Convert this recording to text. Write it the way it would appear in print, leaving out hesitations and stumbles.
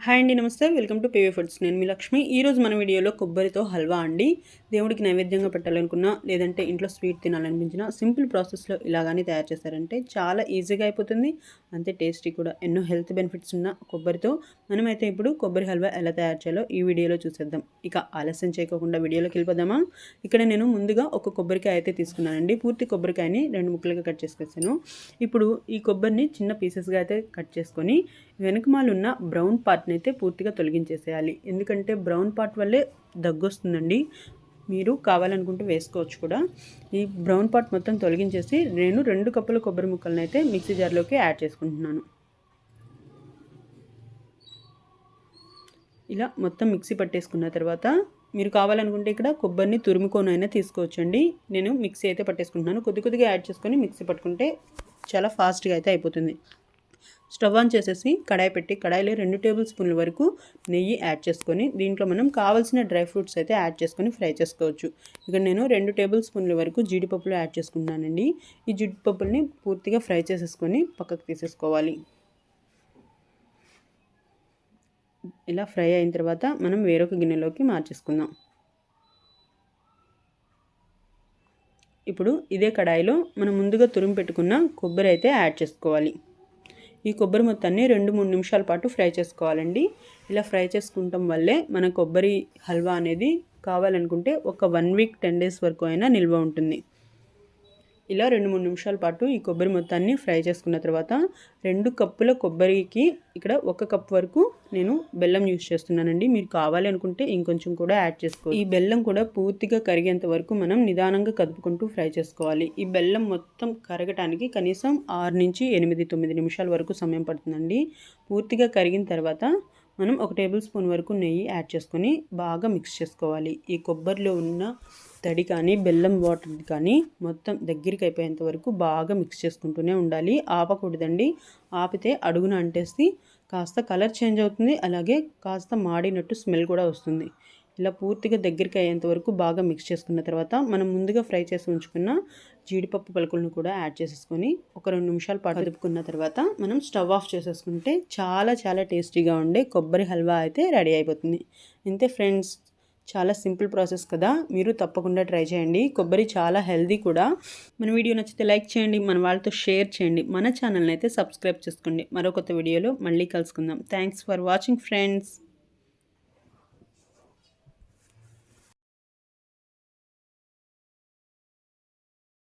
Hi అండి, నమస్తే. Welcome to PV foods. నేను మీ లక్ష్మి. ఈరోజు మన వీడియోలో కొబ్బరితో హల్వా అండి. దేవుడికి నైవేద్యంగా పెట్టాలనుకున్నా, లేదంటే ఇంట్లో స్వీట్ తినాలనిపించినా సింపుల్ ప్రాసెస్లో ఇలాగానే తయారు చేశారంటే చాలా ఈజీగా అయిపోతుంది. అంతే టేస్టీ కూడా. ఎన్నో హెల్త్ బెనిఫిట్స్ ఉన్న కొబ్బరితో మనమైతే ఇప్పుడు కొబ్బరి హల్వా ఎలా తయారు చేయాలో ఈ వీడియోలో చూసేద్దాం. ఇక ఆలస్యం చేయకుండా వీడియోలోకి వెళ్ళిపోదామా? ఇక్కడ నేను ముందుగా ఒక కొబ్బరికాయ అయితే తీసుకున్నానండి. పూర్తి కొబ్బరికాయని 2 ముక్కలుగా కట్ చేసుకొచ్చాను. ఇప్పుడు ఈ కొబ్బరిని చిన్న పీసెస్గా అయితే కట్ చేసుకొని వెనకమాలున్న బ్రౌన్ పార్ట్ని అయితే పూర్తిగా తొలగించేసేయాలి. ఎందుకంటే బ్రౌన్ పార్ట్ వల్లే దగ్గు వస్తుందండి. మీరు కావాలనుకుంటే వేసుకోవచ్చు కూడా. ఈ బ్రౌన్ పార్ట్ మొత్తం తొలగించేసి నేను 2 కప్పుల కొబ్బరి ముక్కలను అయితే మిక్సీ జార్లోకి యాడ్ చేసుకుంటున్నాను. ఇలా మొత్తం మిక్సీ పట్టేసుకున్న తర్వాత మీరు కావాలనుకుంటే ఇక్కడ కొబ్బరిని తురుముకొనైనా తీసుకోవచ్చండి. నేను మిక్సీ అయితే పట్టేసుకుంటున్నాను. కొద్దిగా యాడ్ చేసుకొని మిక్సీ పట్టుకుంటే చాలా ఫాస్ట్గా అయితే అయిపోతుంది. స్టవ్ ఆన్ చేసేసి కడాయి పెట్టి కడాయిలో 2 టేబుల్ స్పూన్ల వరకు నెయ్యి యాడ్ చేసుకొని దీంట్లో మనం కావాల్సిన డ్రై ఫ్రూట్స్ అయితే యాడ్ చేసుకొని ఫ్రై చేసుకోవచ్చు. ఇక్కడ నేను 2 టేబుల్ స్పూన్ల వరకు జీడిపప్పులు యాడ్ చేసుకున్నానండి. ఈ జీడిపప్పుల్ని పూర్తిగా ఫ్రై చేసేసుకొని పక్కకు తీసేసుకోవాలి. ఇలా ఫ్రై అయిన తర్వాత మనం వేరొక గిన్నెలోకి మార్చేసుకుందాం. ఇప్పుడు ఇదే కడాయిలో మనం ముందుగా తురిమి పెట్టుకున్న కొబ్బరి అయితే యాడ్ చేసుకోవాలి. ఈ కొబ్బరి మొత్తాన్ని 2-3 నిమిషాల పాటు ఫ్రై చేసుకోవాలండి. ఇలా ఫ్రై చేసుకుంటాం వల్లే మన కొబ్బరి హల్వా అనేది కావాలనుకుంటే ఒక 1 వీక్ 10 డేస్ వరకు అయినా నిల్వ ఉంటుంది. ఇలా 2-3 నిమిషాల పాటు ఈ కొబ్బరి మొత్తాన్ని ఫ్రై చేసుకున్న తర్వాత 2 కప్పుల కొబ్బరికి ఇక్కడ 1 కప్ వరకు నేను బెల్లం యూజ్ చేస్తున్నానండి. మీరు కావాలి అనుకుంటే ఇంకొంచెం కూడా యాడ్ చేసుకోవాలి. ఈ బెల్లం కూడా పూర్తిగా కరిగేంత వరకు మనం నిదానంగా కదుపుకుంటూ ఫ్రై చేసుకోవాలి. ఈ బెల్లం మొత్తం కరగటానికి కనీసం 6 నుంచి 8-9 నిమిషాల వరకు సమయం పడుతుందండి. పూర్తిగా కరిగిన తర్వాత మనం 1 టేబుల్ స్పూన్ వరకు నెయ్యి యాడ్ చేసుకొని బాగా మిక్స్ చేసుకోవాలి. ఈ కొబ్బరిలో ఉన్న తడి కానీ బెల్లం వాటర్ కానీ మొత్తం దగ్గరికి అయిపోయేంత వరకు బాగా మిక్స్ చేసుకుంటూనే ఉండాలి. ఆపకూడదండి. ఆపితే అడుగున అంటేసి కాస్త కలర్ చేంజ్ అవుతుంది. అలాగే కాస్త మాడినట్టు స్మెల్ కూడా వస్తుంది. ఇలా పూర్తిగా దగ్గరికి అయ్యేంత వరకు బాగా మిక్స్ చేసుకున్న తర్వాత మనం ముందుగా ఫ్రై చేసి ఉంచుకున్న జీడిపప్పు పలుకులను కూడా యాడ్ చేసేసుకొని ఒక 2 నిమిషాలు పాటు కదుపుకున్న తర్వాత మనం స్టవ్ ఆఫ్ చేసేసుకుంటే చాలా టేస్టీగా ఉండే కొబ్బరి హల్వా అయితే రెడీ అయిపోతుంది. ఇంతే ఫ్రెండ్స్, చాలా సింపుల్ ప్రాసెస్ కదా. మీరు తప్పకుండా ట్రై చేయండి. కొబ్బరి చాలా హెల్దీ కూడా. మన వీడియో నచ్చితే లైక్ చేయండి, మన వాళ్ళతో షేర్ చేయండి, మన ఛానల్ని అయితే సబ్స్క్రైబ్ చేసుకోండి. మరో కొత్త వీడియోలో మళ్ళీ కలుసుకుందాం. Thanks for watching friends.